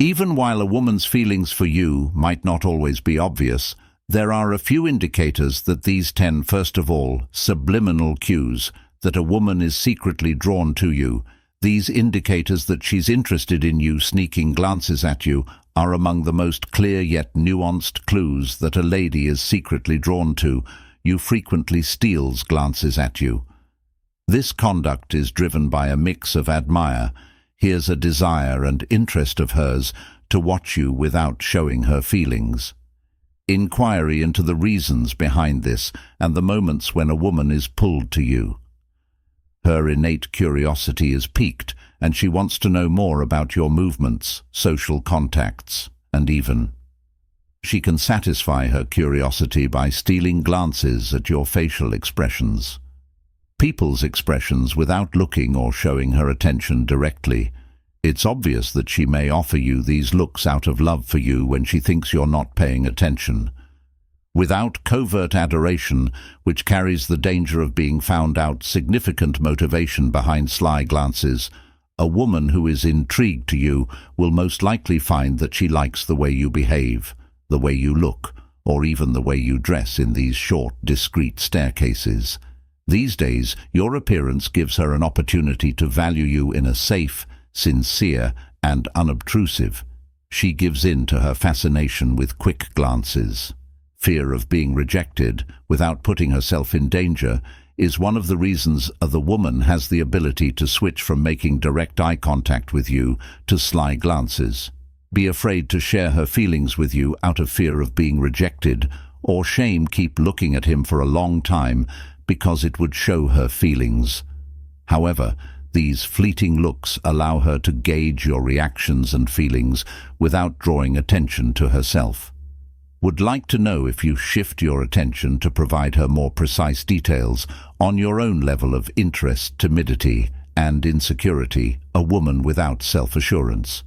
Even while a woman's feelings for you might not always be obvious, there are a few indicators that these 10, first of all, subliminal cues that a woman is secretly drawn to you. These indicators that she's interested in you, sneaking glances at you, are among the most clear yet nuanced clues that a lady is secretly drawn to you. Frequently steals glances at you. This conduct is driven by a mix of admire, here's a desire and interest of hers to watch you without showing her feelings. Inquiry into the reasons behind this and the moments when a woman is pulled to you. Her innate curiosity is piqued, and she wants to know more about your movements, social contacts, and even she can satisfy her curiosity by stealing glances at your facial expressions. People's expressions without looking or showing her attention directly. It's obvious that she may offer you these looks out of love for you when she thinks you're not paying attention. Without covert adoration, which carries the danger of being found out, significant motivation behind sly glances, a woman who is intrigued to you will most likely find that she likes the way you behave, the way you look, or even the way you dress in these short, discreet staircases. These days, your appearance gives her an opportunity to value you in a safe, sincere, and unobtrusive. She gives in to her fascination with quick glances. Fear of being rejected, without putting herself in danger, is one of the reasons the woman has the ability to switch from making direct eye contact with you to sly glances. Be afraid to share her feelings with you out of fear of being rejected, or shame keep looking at him for a long time because it would show her feelings. However, these fleeting looks allow her to gauge your reactions and feelings without drawing attention to herself. Would like to know if you shift your attention to provide her more precise details on your own level of interest, timidity, and insecurity, a woman without self-assurance.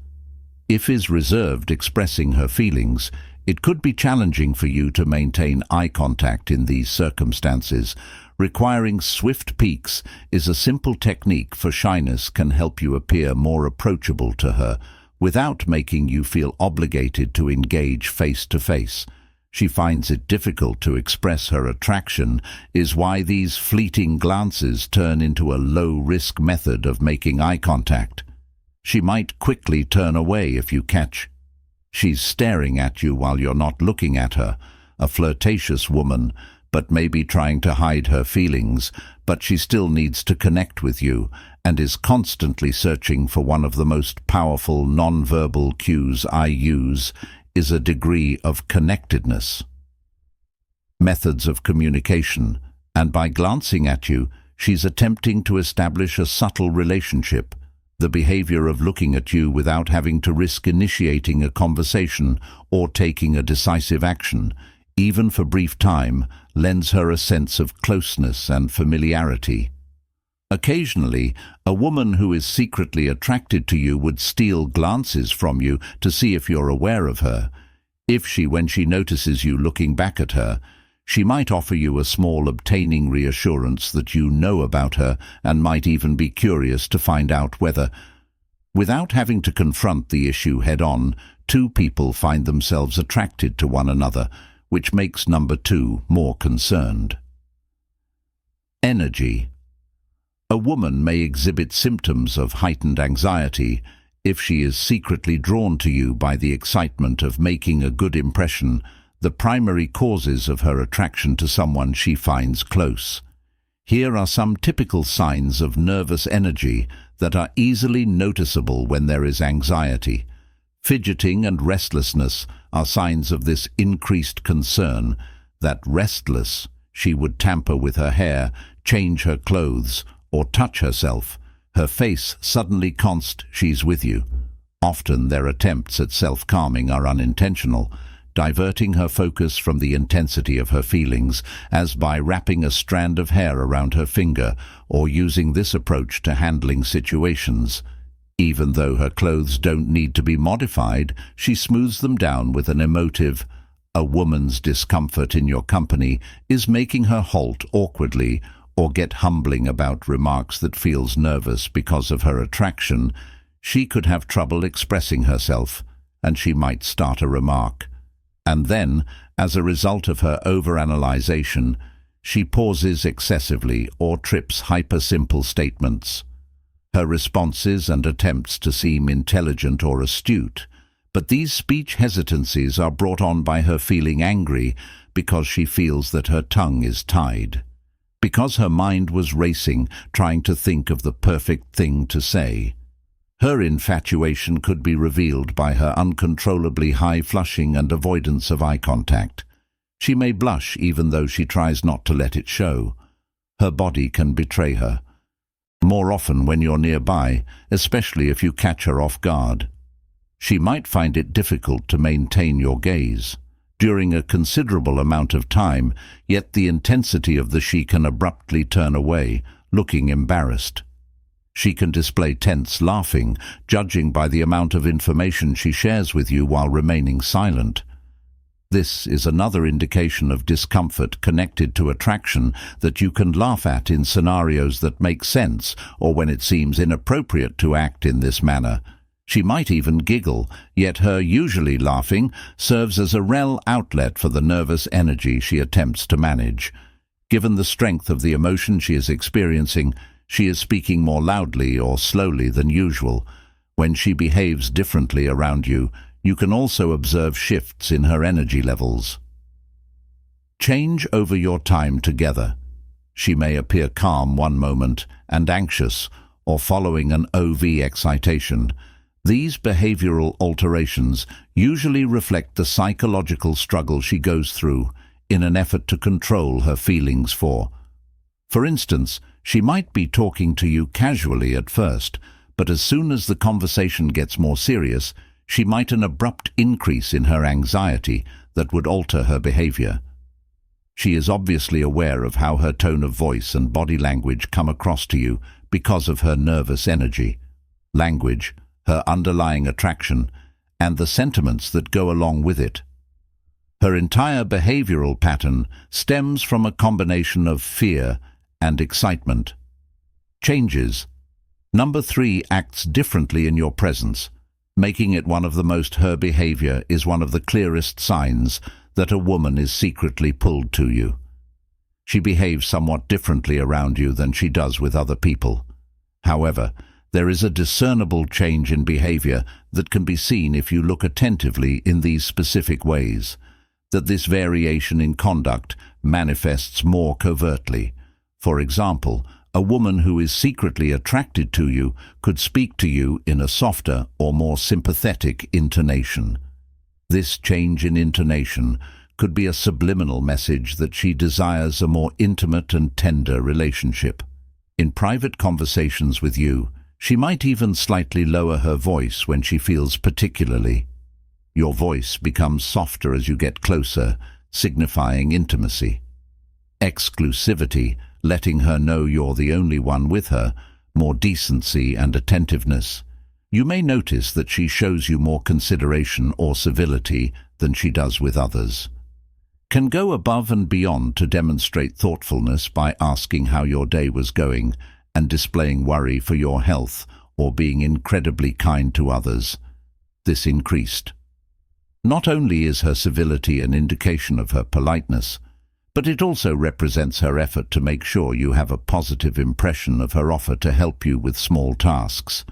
If is reserved expressing her feelings, it could be challenging for you to maintain eye contact in these circumstances. Requiring swift peeks is a simple technique for shyness can help you appear more approachable to her, without making you feel obligated to engage face-to-face. She finds it difficult to express her attraction, is why these fleeting glances turn into a low-risk method of making eye contact. She might quickly turn away if you catch she's staring at you while you're not looking at her. A flirtatious woman, but maybe trying to hide her feelings, but she still needs to connect with you and is constantly searching for one of the most powerful non-verbal cues I use is a degree of connectedness. Methods of communication, and by glancing at you, she's attempting to establish a subtle relationship. The behavior of looking at you without having to risk initiating a conversation or taking a decisive action, even for brief time, lends her a sense of closeness and familiarity. Occasionally, a woman who is secretly attracted to you would steal glances from you to see if you're aware of her. When she notices you looking back at her, she might offer you a small obtaining reassurance that you know about her and might even be curious to find out whether, without having to confront the issue head-on, two people find themselves attracted to one another, which makes number 2 more concerned. Energy. A woman may exhibit symptoms of heightened anxiety if she is secretly drawn to you by the excitement of making a good impression, the primary causes of her attraction to someone she finds close. Here are some typical signs of nervous energy that are easily noticeable when there is anxiety. Fidgeting and restlessness are signs of this increased concern. That restless, she would tamper with her hair, change her clothes, or touch herself. Her face suddenly she's with you. Often their attempts at self-calming are unintentional, diverting her focus from the intensity of her feelings, as by wrapping a strand of hair around her finger or using this approach to handling situations. Even though her clothes don't need to be modified, she smooths them down with an emotive, a woman's discomfort in your company is making her halt awkwardly or get humbling about remarks that feels nervous because of her attraction. She could have trouble expressing herself. and she might start a remark. And then, as a result of her overanalyzation, she pauses excessively or trips hyper-simple statements. Her responses and attempts to seem intelligent or astute, but these speech hesitancies are brought on by her feeling angry because she feels that her tongue is tied, because her mind was racing, trying to think of the perfect thing to say. Her infatuation could be revealed by her uncontrollably high flushing and avoidance of eye contact. She may blush even though she tries not to let it show. Her body can betray her, more often when you're nearby, especially if you catch her off guard. She might find it difficult to maintain your gaze during a considerable amount of time, yet the intensity of she can abruptly turn away, looking embarrassed. She can display tense laughing, judging by the amount of information she shares with you while remaining silent. This is another indication of discomfort connected to attraction that you can laugh at in scenarios that make sense or when it seems inappropriate to act in this manner. She might even giggle, yet her usually laughing serves as a rare outlet for the nervous energy she attempts to manage. Given the strength of the emotion she is experiencing, she is speaking more loudly or slowly than usual. When she behaves differently around you, you can also observe shifts in her energy levels. Change over your time together. She may appear calm one moment and anxious, or following an OV excitation. These behavioral alterations usually reflect the psychological struggle she goes through in an effort to control her feelings for. For instance, she might be talking to you casually at first, but as soon as the conversation gets more serious, she might an abrupt increase in her anxiety that would alter her behavior. She is obviously aware of how her tone of voice and body language come across to you because of her nervous energy, language, her underlying attraction, and the sentiments that go along with it. Her entire behavioral pattern stems from a combination of fear and excitement. Changes. Number 3 acts differently in your presence, making it one of the most. Her behavior is one of the clearest signs that a woman is secretly pulled to you. She behaves somewhat differently around you than she does with other people. However, there is a discernible change in behavior that can be seen if you look attentively in these specific ways, that this variation in conduct manifests more covertly. For example, a woman who is secretly attracted to you could speak to you in a softer or more sympathetic intonation. This change in intonation could be a subliminal message that she desires a more intimate and tender relationship. In private conversations with you, she might even slightly lower her voice when she feels particularly. Your voice becomes softer as you get closer, signifying intimacy. Exclusivity, letting her know you're the only one with her, more decency and attentiveness. You may notice that she shows you more consideration or civility than she does with others. Can go above and beyond to demonstrate thoughtfulness by asking how your day was going and displaying worry for your health or being incredibly kind to others. This increased. Not only is her civility an indication of her politeness, but it also represents her effort to make sure you have a positive impression of her offer to help you with small tasks.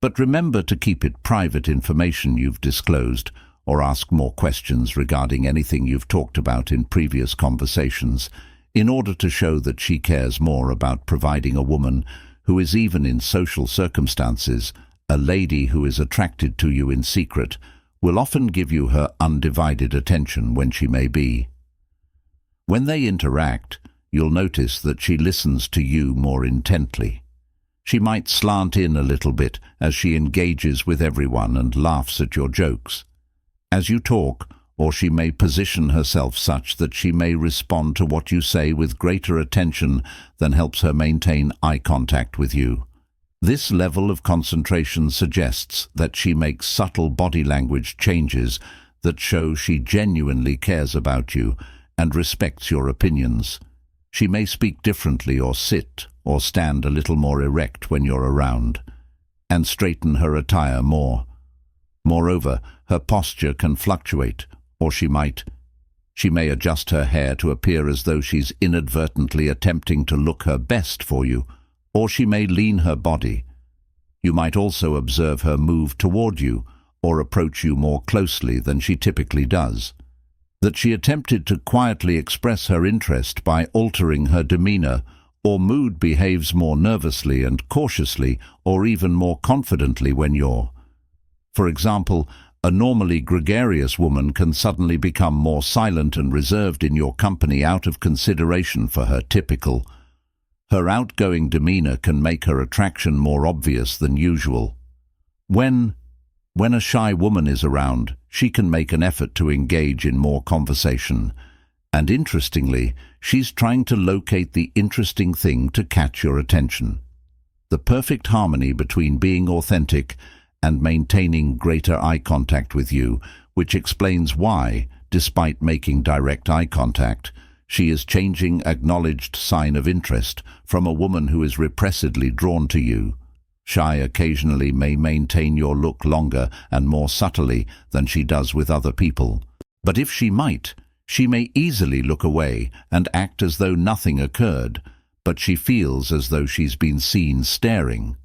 But remember to keep it private information you've disclosed, or ask more questions regarding anything you've talked about in previous conversations, in order to show that she cares more about providing a woman who is, even in social circumstances, a lady who is attracted to you in secret, will often give you her undivided attention when she may be. When they interact, you'll notice that she listens to you more intently. She might slant in a little bit as she engages with everyone and laughs at your jokes as you talk, or she may position herself such that she may respond to what you say with greater attention than helps her maintain eye contact with you. This level of concentration suggests that she makes subtle body language changes that show she genuinely cares about you and respects your opinions. She may speak differently or sit or stand a little more erect when you're around, and straighten her attire more. Moreover, her posture can fluctuate, or she may adjust her hair to appear as though she's inadvertently attempting to look her best for you, or she may lean her body. You might also observe her move toward you, or approach you more closely than she typically does. That she attempted to quietly express her interest by altering her demeanor or mood, behaves more nervously and cautiously, or even more confidently when you're. For example, a normally gregarious woman can suddenly become more silent and reserved in your company out of consideration for her typical. Her outgoing demeanor can make her attraction more obvious than usual. When a shy woman is around, she can make an effort to engage in more conversation. And interestingly, she's trying to locate the interesting thing to catch your attention. The perfect harmony between being authentic and maintaining greater eye contact with you, which explains why, despite making direct eye contact, she is changing acknowledged sign of interest from a woman who is repressedly drawn to you. Shy occasionally may maintain your look longer and more subtly than she does with other people. But if she may easily look away and act as though nothing occurred, but she feels as though she's been seen staring.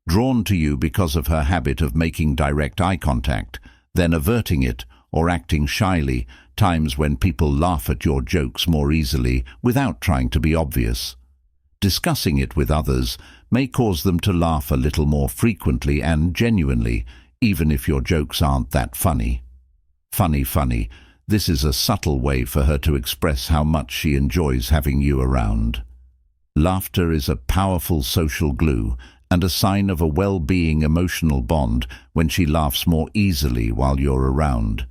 Drawn to you because of her habit of making direct eye contact, then averting it or acting shyly, times when people laugh at your jokes more easily without trying to be obvious. Discussing it with others may cause them to laugh a little more frequently and genuinely, even if your jokes aren't that funny. Funny. This is a subtle way for her to express how much she enjoys having you around. Laughter is a powerful social glue and a sign of a well-being emotional bond when she laughs more easily while you're around.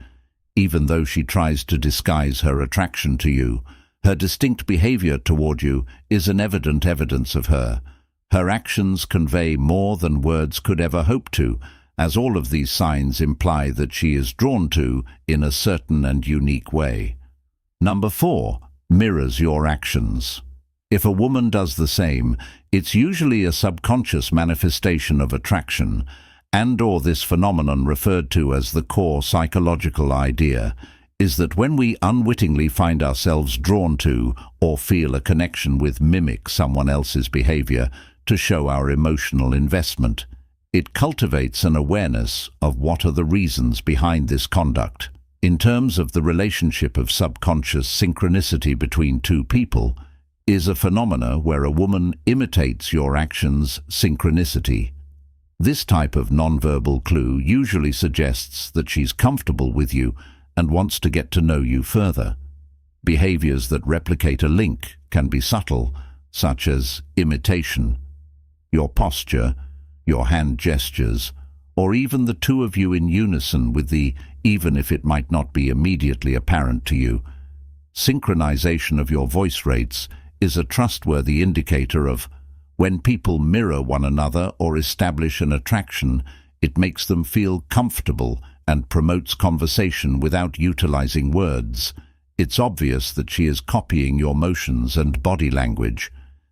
Even though she tries to disguise her attraction to you, her distinct behavior toward you is an evident evidence of her. Her actions convey more than words could ever hope to, as all of these signs imply that she is drawn to in a certain and unique way. Number 4, mirrors your actions. If a woman does the same, it's usually a subconscious manifestation of attraction, and/or this phenomenon, referred to as the core psychological idea, is that when we unwittingly find ourselves drawn to or feel a connection with, mimic someone else's behavior to show our emotional investment. It cultivates an awareness of what are the reasons behind this conduct. In terms of the relationship of subconscious synchronicity between two people, is a phenomena where a woman imitates your actions' synchronicity. This type of nonverbal clue usually suggests that she's comfortable with you and wants to get to know you further. Behaviors that replicate a link can be subtle, such as imitation, your posture, your hand gestures, or even the two of you in unison with the even if it might not be immediately apparent to you. Synchronization of your voice rates is a trustworthy indicator of when people mirror one another or establish an attraction. It makes them feel comfortable and promotes conversation without utilizing words. It's obvious that she is copying your motions and body language,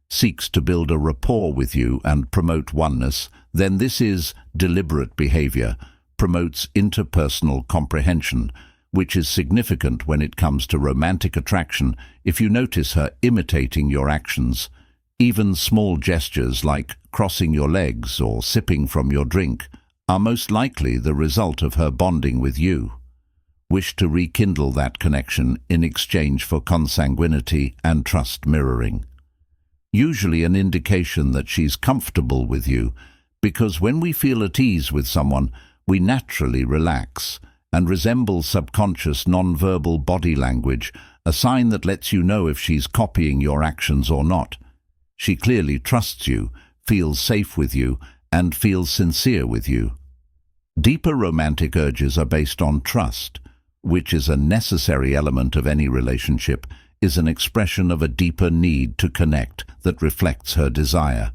seeks to build a rapport with you and promote oneness. Then this is deliberate behavior, promotes interpersonal comprehension, which is significant when it comes to romantic attraction. If you notice her imitating your actions, even small gestures like crossing your legs or sipping from your drink are most likely the result of her bonding with you. Wish to rekindle that connection in exchange for consanguinity and trust mirroring. Usually an indication that she's comfortable with you, because when we feel at ease with someone, we naturally relax and resemble subconscious nonverbal body language, a sign that lets you know if she's copying your actions or not. She clearly trusts you, feels safe with you, and feels sincere with you. Deeper romantic urges are based on trust, which is a necessary element of any relationship, is an expression of a deeper need to connect that reflects her desire.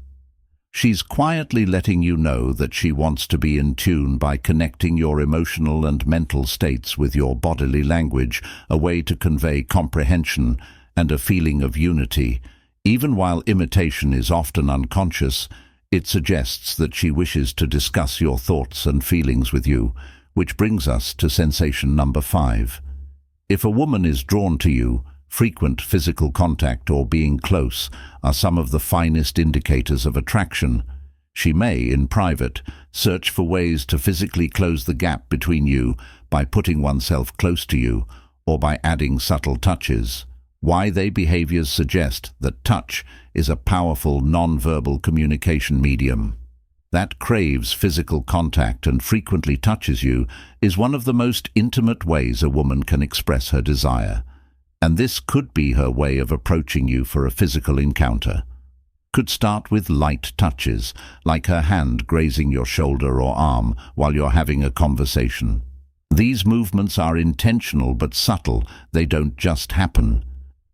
She's quietly letting you know that she wants to be in tune by connecting your emotional and mental states with your bodily language, a way to convey comprehension and a feeling of unity. Even while imitation is often unconscious, it suggests that she wishes to discuss your thoughts and feelings with you, which brings us to sensation number 5. If a woman is drawn to you, frequent physical contact or being close are some of the finest indicators of attraction. She may, in private, search for ways to physically close the gap between you by putting oneself close to you or by adding subtle touches. Why they behaviors suggest that touch is a powerful non-verbal communication medium. That craves physical contact and frequently touches you is one of the most intimate ways a woman can express her desire. And this could be her way of approaching you for a physical encounter. Could start with light touches, like her hand grazing your shoulder or arm while you're having a conversation. These movements are intentional but subtle, they don't just happen.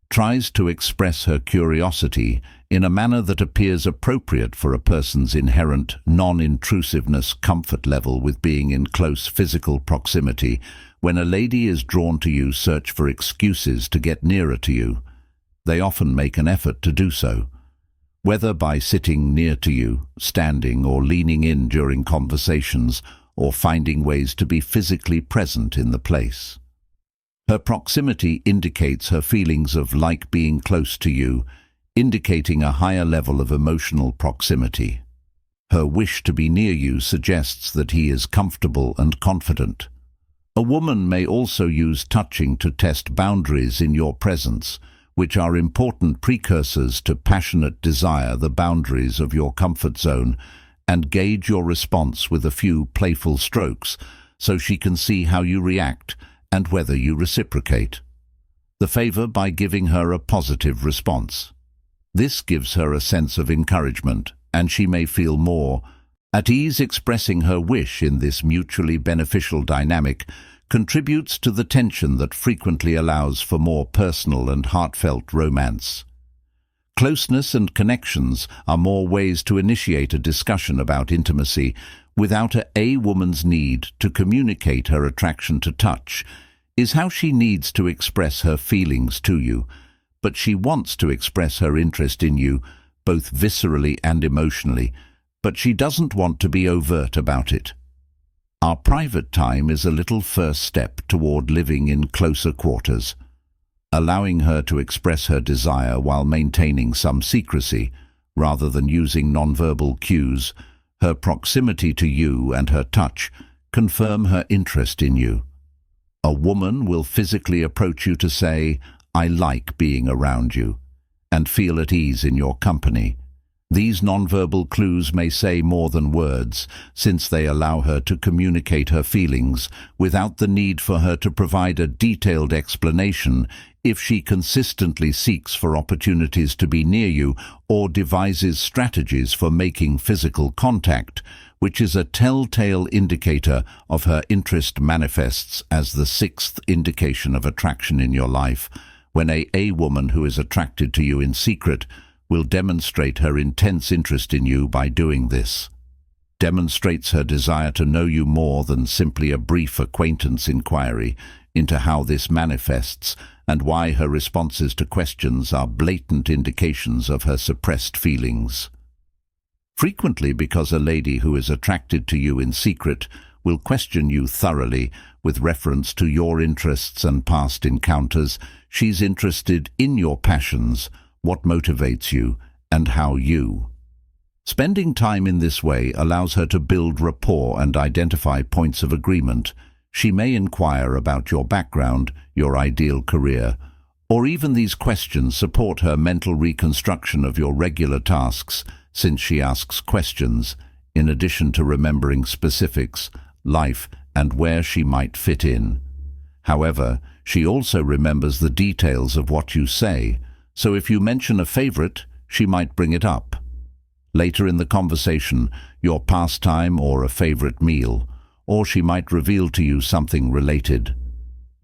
Tries to express her curiosity in a manner that appears appropriate for a person's inherent non-intrusiveness comfort level with being in close physical proximity. When a lady is drawn to you, search for excuses to get nearer to you. They often make an effort to do so, whether by sitting near to you, standing or leaning in during conversations, or finding ways to be physically present in the place. Her proximity indicates her feelings of like being close to you, indicating a higher level of emotional proximity. Her wish to be near you suggests that he is comfortable and confident. A woman may also use touching to test boundaries in your presence, which are important precursors to passionate desire, the boundaries of your comfort zone, and gauge your response with a few playful strokes so she can see how you react and whether you reciprocate. The favor by giving her a positive response. This gives her a sense of encouragement, and she may feel more at ease expressing her wish in this mutually beneficial dynamic, contributes to the tension that frequently allows for more personal and heartfelt romance. Closeness and connections are more ways to initiate a discussion about intimacy without a woman's need to communicate her attraction to touch is how she needs to express her feelings to you, but she wants to express her interest in you both viscerally and emotionally, but she doesn't want to be overt about it. Our private time is a little first step toward living in closer quarters, allowing her to express her desire while maintaining some secrecy, rather than using nonverbal cues. Her proximity to you and her touch confirm her interest in you. A woman will physically approach you to say, "I like being around you," and feel at ease in your company. These nonverbal clues may say more than words, since they allow her to communicate her feelings without the need for her to provide a detailed explanation if she consistently seeks for opportunities to be near you or devises strategies for making physical contact, which is a telltale indicator of her interest manifests as the 6th indication of attraction in your life, when a woman who is attracted to you in secret will demonstrate her intense interest in you by doing this. Demonstrates her desire to know you more than simply a brief acquaintance inquiry into how this manifests and why her responses to questions are blatant indications of her suppressed feelings. Frequently, because a lady who is attracted to you in secret will question you thoroughly with reference to your interests and past encounters, she's interested in your passions, what motivates you, and how you. Spending time in this way allows her to build rapport and identify points of agreement. She may inquire about your background, your ideal career, or even these questions support her mental reconstruction of your regular tasks, since she asks questions, in addition to remembering specifics, life, and where she might fit in. However, she also remembers the details of what you say, so if you mention a favorite, she might bring it up. Later in the conversation, your pastime or a favorite meal, or she might reveal to you something related.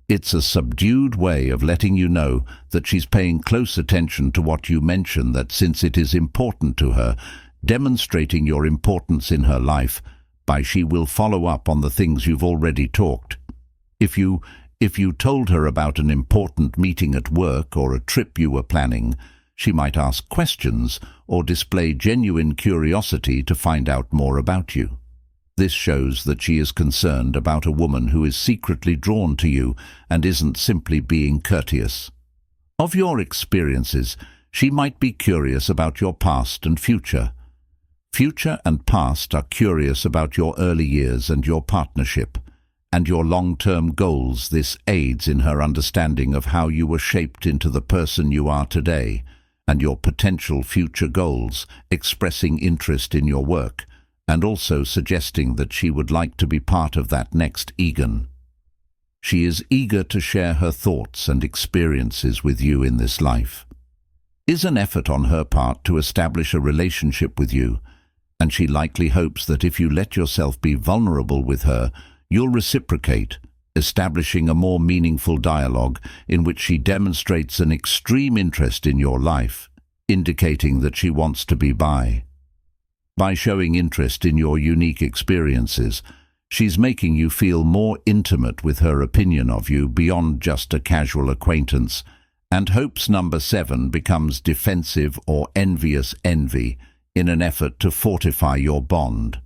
It's a subdued way of letting you know that she's paying close attention to what you mention, that since it is important to her, demonstrating your importance in her life by she will follow up on the things you've already talked. If you told her about an important meeting at work or a trip you were planning, she might ask questions or display genuine curiosity to find out more about you. This shows that she is concerned about a woman who is secretly drawn to you and isn't simply being courteous. Of your experiences, she might be curious about your past and future. Future and past are curious about your early years and your partnership, and your long-term goals. This aids in her understanding of how you were shaped into the person you are today, and your potential future goals, expressing interest in your work, and also suggesting that she would like to be part of that next Egon. She is eager to share her thoughts and experiences with you in this life. Is an effort on her part to establish a relationship with you, and she likely hopes that if you let yourself be vulnerable with her, you'll reciprocate, establishing a more meaningful dialogue in which she demonstrates an extreme interest in your life, indicating that she wants to be by. By showing interest in your unique experiences, she's making you feel more intimate with her opinion of you beyond just a casual acquaintance, and hopes number 7 becomes defensive or envious envy in an effort to fortify your bond.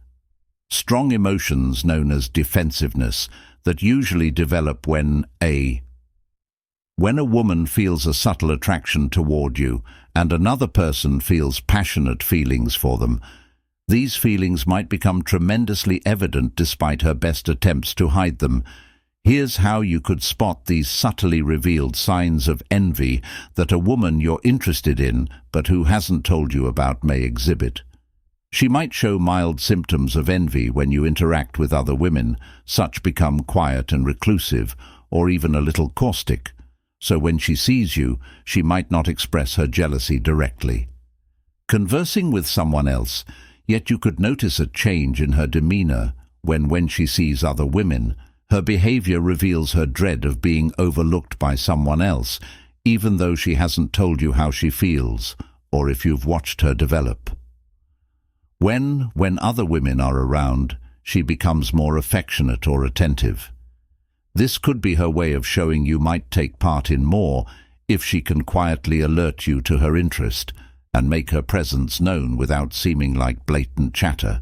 Strong emotions known as defensiveness that usually develop when a woman feels a subtle attraction toward you and another person feels passionate feelings for them. These feelings might become tremendously evident despite her best attempts to hide them. Here's how you could spot these subtly revealed signs of envy that a woman you're interested in but who hasn't told you about may exhibit. She might show mild symptoms of envy when you interact with other women. Such become quiet and reclusive, or even a little caustic. So when she sees you, she might not express her jealousy directly. Conversing with someone else, yet you could notice a change in her demeanor when she sees other women. Her behavior reveals her dread of being overlooked by someone else, even though she hasn't told you how she feels, or if you've watched her develop. When other women are around, she becomes more affectionate or attentive. This could be her way of showing you might take part in more if she can quietly alert you to her interest and make her presence known without seeming like blatant chatter.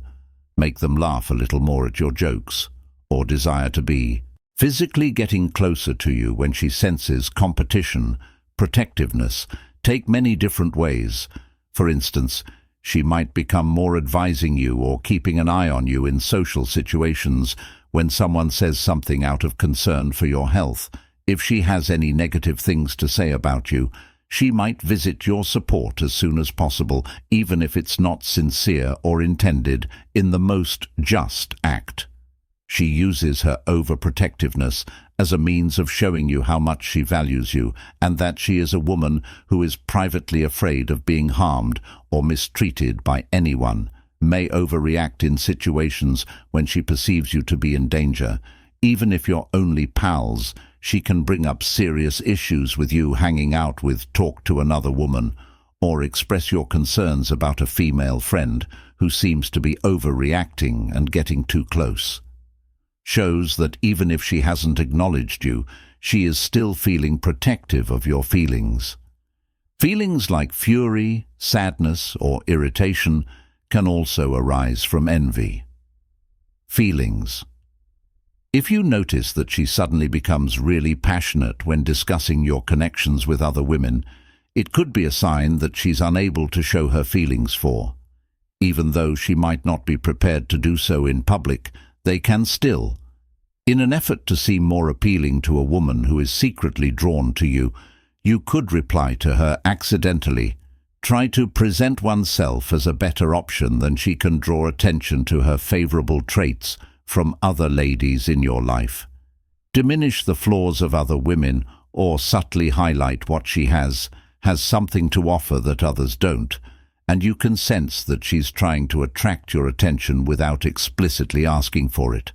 Make them laugh a little more at your jokes, or desire to be physically getting closer to you when she senses competition, protectiveness, take many different ways. For instance, she might become more advising you or keeping an eye on you in social situations when someone says something out of concern for your health. If she has any negative things to say about you, she might visit your support as soon as possible, even if it's not sincere or intended in the most just act. She uses her overprotectiveness as a means of showing you how much she values you and that she is a woman who is privately afraid of being harmed or mistreated by anyone, may overreact in situations when she perceives you to be in danger. Even if you're only pals, she can bring up serious issues with you hanging out with, talk to another woman, or express your concerns about a female friend who seems to be overreacting and getting too close. Shows that even if she hasn't acknowledged you, she is still feeling protective of your feelings. Feelings like fury, sadness, or irritation can also arise from envy. Feelings. If you notice that she suddenly becomes really passionate when discussing your connections with other women, it could be a sign that she's unable to show her feelings for. Even though she might not be prepared to do so in public, they can still. In an effort to seem more appealing to a woman who is secretly drawn to you, you could reply to her accidentally. Try to present oneself as a better option than she can draw attention to her favorable traits from other ladies in your life. Diminish the flaws of other women or subtly highlight what she has something to offer that others don't, and you can sense that she's trying to attract your attention without explicitly asking for it.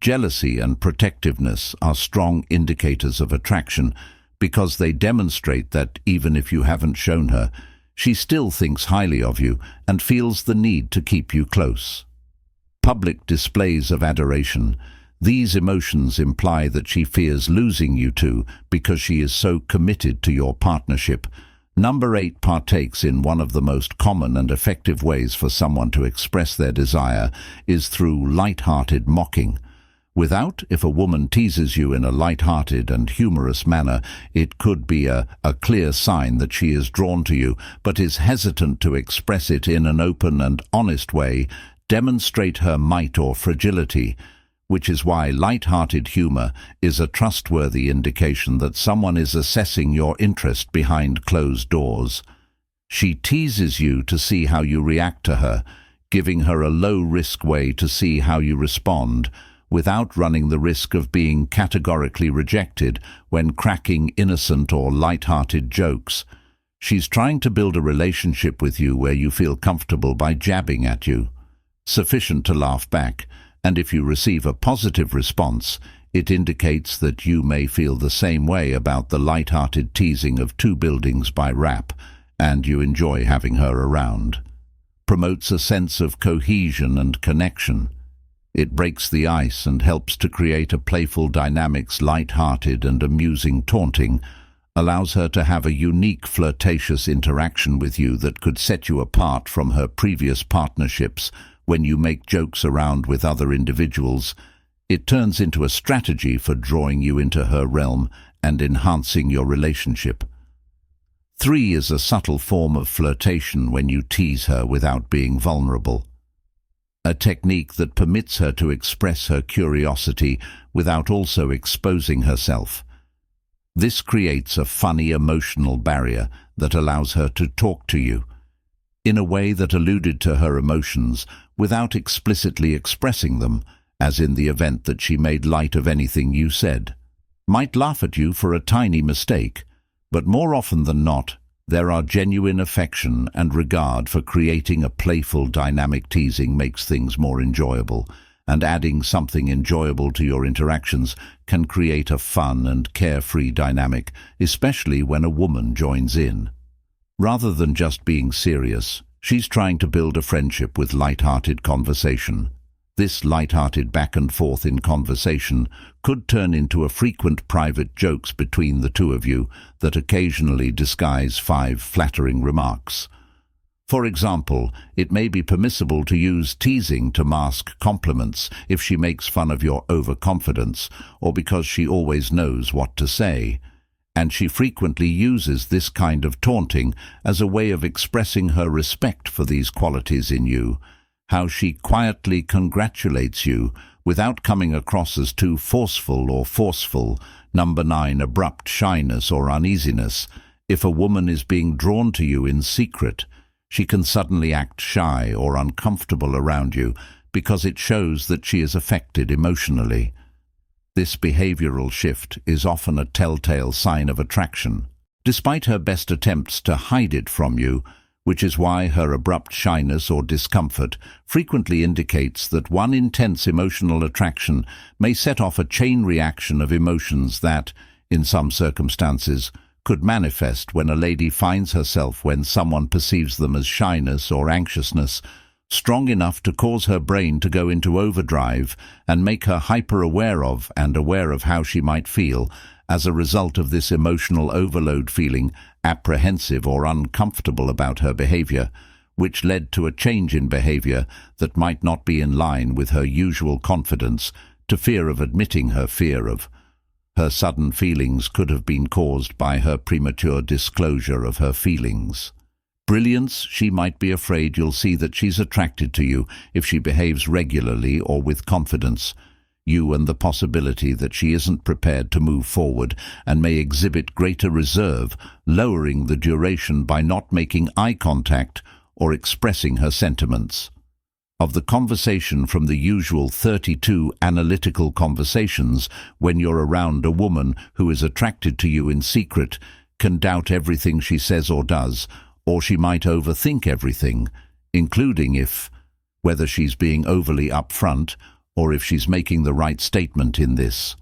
Jealousy and protectiveness are strong indicators of attraction because they demonstrate that even if you haven't shown her, she still thinks highly of you and feels the need to keep you close. Public displays of adoration. These emotions imply that she fears losing you two because she is so committed to your partnership. Number 8 partakes in one of the most common and effective ways for someone to express their desire is through light-hearted mocking. If a woman teases you in a light-hearted and humorous manner, it could be a clear sign that she is drawn to you, but is hesitant to express it in an open and honest way, demonstrate her might or fragility, which is why light-hearted humor is a trustworthy indication that someone is assessing your interest behind closed doors. She teases you to see how you react to her, giving her a low-risk way to see how you respond, without running the risk of being categorically rejected when cracking innocent or light-hearted jokes. She's trying to build a relationship with you where you feel comfortable by jabbing at you, sufficient to laugh back, and if you receive a positive response, it indicates that you may feel the same way about the light-hearted teasing of two buildings by rap, and you enjoy having her around. Promotes a sense of cohesion and connection. It breaks the ice and helps to create a playful dynamics. Light-hearted and amusing taunting allows her to have a unique flirtatious interaction with you that could set you apart from her previous partnerships. When you make jokes around with other individuals, it turns into a strategy for drawing you into her realm and enhancing your relationship. 3 is a subtle form of flirtation when you tease her without being vulnerable. A technique that permits her to express her curiosity without also exposing herself. This creates a funny emotional barrier that allows her to talk to you in a way that alluded to her emotions without explicitly expressing them, as in the event that she made light of anything you said. Might laugh at you for a tiny mistake, but more often than not, there are genuine affection and regard for creating a playful dynamic. Teasing makes things more enjoyable, and adding something enjoyable to your interactions can create a fun and carefree dynamic, especially when a woman joins in. Rather than just being serious, she's trying to build a friendship with light-hearted conversation. This light-hearted back and forth in conversation could turn into a frequent private jokes between the two of you that occasionally disguise 5 flattering remarks. For example, it may be permissible to use teasing to mask compliments if she makes fun of your overconfidence or because she always knows what to say. And she frequently uses this kind of taunting as a way of expressing her respect for these qualities in you. How she quietly congratulates you without coming across as too forceful or forceful. Number 9, abrupt shyness or uneasiness. If a woman is being drawn to you in secret, she can suddenly act shy or uncomfortable around you because it shows that she is affected emotionally. This behavioral shift is often a telltale sign of attraction, despite her best attempts to hide it from you, which is why her abrupt shyness or discomfort frequently indicates that one intense emotional attraction may set off a chain reaction of emotions that, in some circumstances, could manifest when a lady finds herself when someone perceives them as shyness or anxiousness, strong enough to cause her brain to go into overdrive and make her hyper-aware of and aware of how she might feel as a result of this emotional overload, feeling apprehensive or uncomfortable about her behavior, which led to a change in behavior that might not be in line with her usual confidence, to fear of admitting her fear of. Her sudden feelings could have been caused by her premature disclosure of her feelings. Brilliance, she might be afraid you'll see that she's attracted to you if she behaves regularly or with confidence. You and the possibility that she isn't prepared to move forward and may exhibit greater reserve, lowering the duration by not making eye contact or expressing her sentiments. Of the conversation from the usual 32 analytical conversations when you're around a woman who is attracted to you in secret, can doubt everything she says or does, or she might overthink everything, including whether she's being overly upfront or if she's making the right statement in this.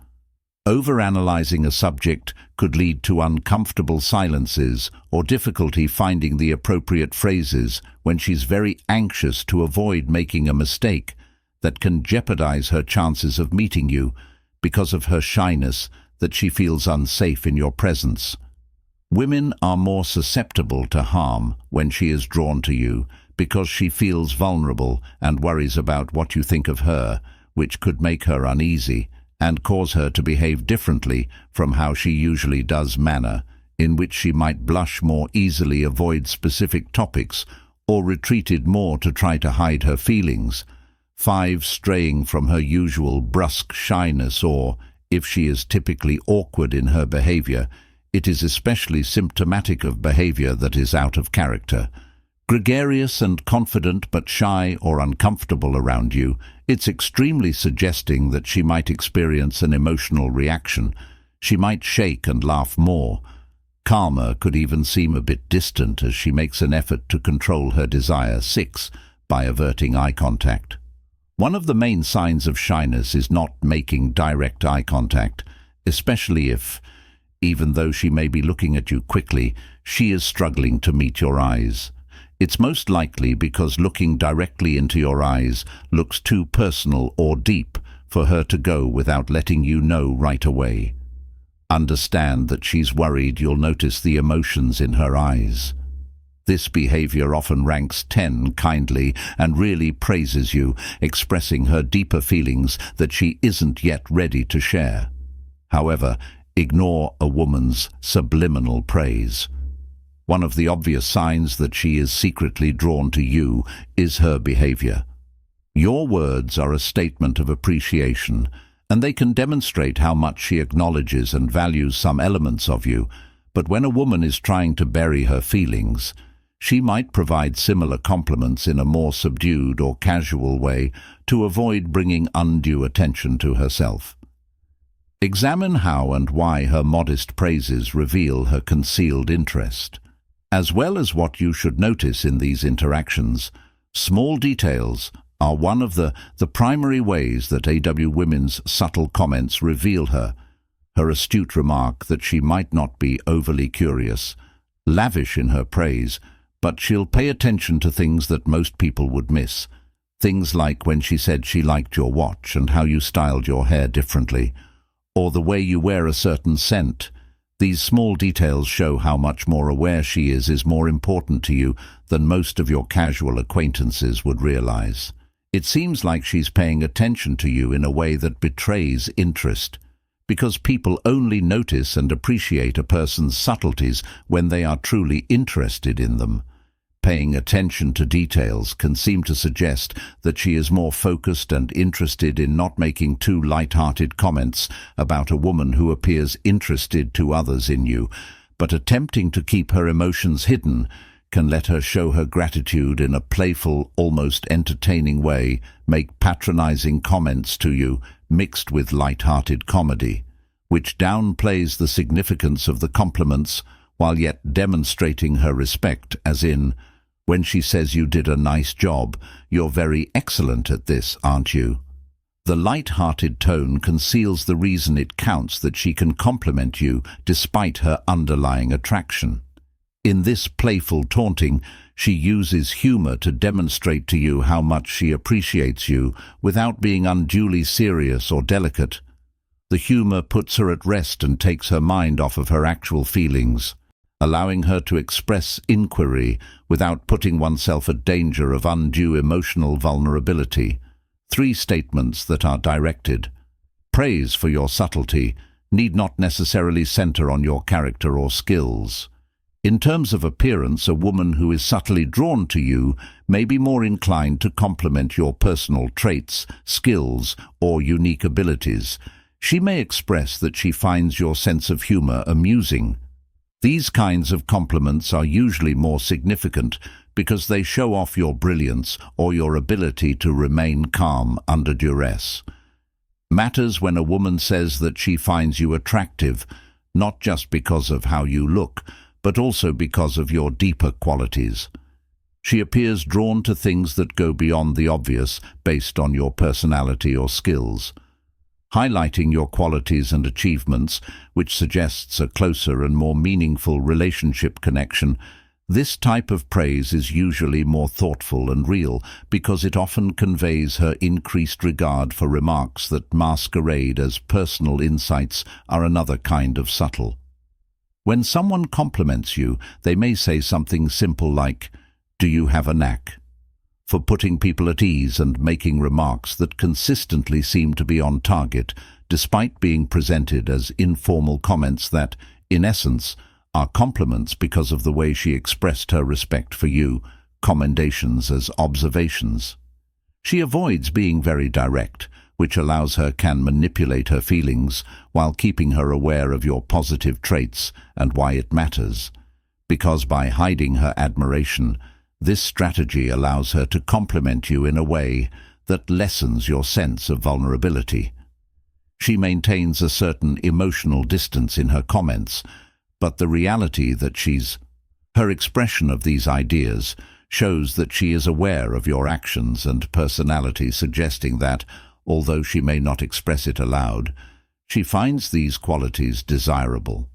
Overanalyzing a subject could lead to uncomfortable silences or difficulty finding the appropriate phrases when she's very anxious to avoid making a mistake that can jeopardize her chances of meeting you because of her shyness, that she feels unsafe in your presence. Women are more susceptible to harm when she is drawn to you because she feels vulnerable and worries about what you think of her, which could make her uneasy and cause her to behave differently from how she usually does, manner in which she might blush more easily, avoid specific topics, or retreated more to try to hide her feelings. 5. Straying from her usual brusque shyness, or, if she is typically awkward in her behavior, it is especially symptomatic of behavior that is out of character. Gregarious and confident but shy or uncomfortable around you, it's extremely suggesting that she might experience an emotional reaction. She might shake and laugh more. Calmer could even seem a bit distant as she makes an effort to control her desire. 6. By averting eye contact. One of the main signs of shyness is not making direct eye contact, especially if, even though she may be looking at you quickly, she is struggling to meet your eyes. It's most likely because looking directly into your eyes looks too personal or deep for her to go without letting you know right away. Understand that she's worried you'll notice the emotions in her eyes. This behavior often ranks 10 kindly and really praises you, expressing her deeper feelings that she isn't yet ready to share. However, ignore a woman's subliminal praise. One of the obvious signs that she is secretly drawn to you is her behavior. Your words are a statement of appreciation, and they can demonstrate how much she acknowledges and values some elements of you, but when a woman is trying to bury her feelings, she might provide similar compliments in a more subdued or casual way to avoid bringing undue attention to herself. Examine how and why her modest praises reveal her concealed interest. As well as what you should notice in these interactions, small details are one of the primary ways that AW women's subtle comments reveal her. Her astute remark that she might not be overly curious, lavish in her praise, but she'll pay attention to things that most people would miss. Things like when she said she liked your watch and how you styled your hair differently, or the way you wear a certain scent. These small details show how much more aware she is more important to you than most of your casual acquaintances would realize. It seems like she's paying attention to you in a way that betrays interest, because people only notice and appreciate a person's subtleties when they are truly interested in them. Paying attention to details can seem to suggest that she is more focused and interested in not making too light-hearted comments about a woman who appears interested to others in you, but attempting to keep her emotions hidden can let her show her gratitude in a playful, almost entertaining way, make patronizing comments to you mixed with light-hearted comedy, which downplays the significance of the compliments while yet demonstrating her respect, as in, when she says you did a nice job, you're very excellent at this, aren't you? The light-hearted tone conceals the reason it counts that she can compliment you despite her underlying attraction. In this playful taunting, she uses humor to demonstrate to you how much she appreciates you without being unduly serious or delicate. The humor puts her at rest and takes her mind off of her actual feelings, allowing her to express inquiry without putting oneself at danger of undue emotional vulnerability. 3 statements that are directed. Praise for your subtlety need not necessarily center on your character or skills. In terms of appearance, a woman who is subtly drawn to you may be more inclined to compliment your personal traits, skills, or unique abilities. She may express that she finds your sense of humor amusing. These kinds of compliments are usually more significant because they show off your brilliance or your ability to remain calm under duress. Matters when a woman says that she finds you attractive, not just because of how you look, but also because of your deeper qualities. She appears drawn to things that go beyond the obvious based on your personality or skills. Highlighting your qualities and achievements, which suggests a closer and more meaningful relationship connection, this type of praise is usually more thoughtful and real because it often conveys her increased regard for remarks that masquerade as personal insights are another kind of subtle. When someone compliments you, they may say something simple like, "Do you have a knack?" for putting people at ease and making remarks that consistently seem to be on target, despite being presented as informal comments that, in essence, are compliments because of the way she expressed her respect for you, commendations as observations. She avoids being very direct, which allows her can manipulate her feelings while keeping her aware of your positive traits and why it matters, because by hiding her admiration, this strategy allows her to compliment you in a way that lessens your sense of vulnerability. She maintains a certain emotional distance in her comments, but the reality that her expression of these ideas shows that she is aware of your actions and personality, suggesting that, although she may not express it aloud, she finds these qualities desirable.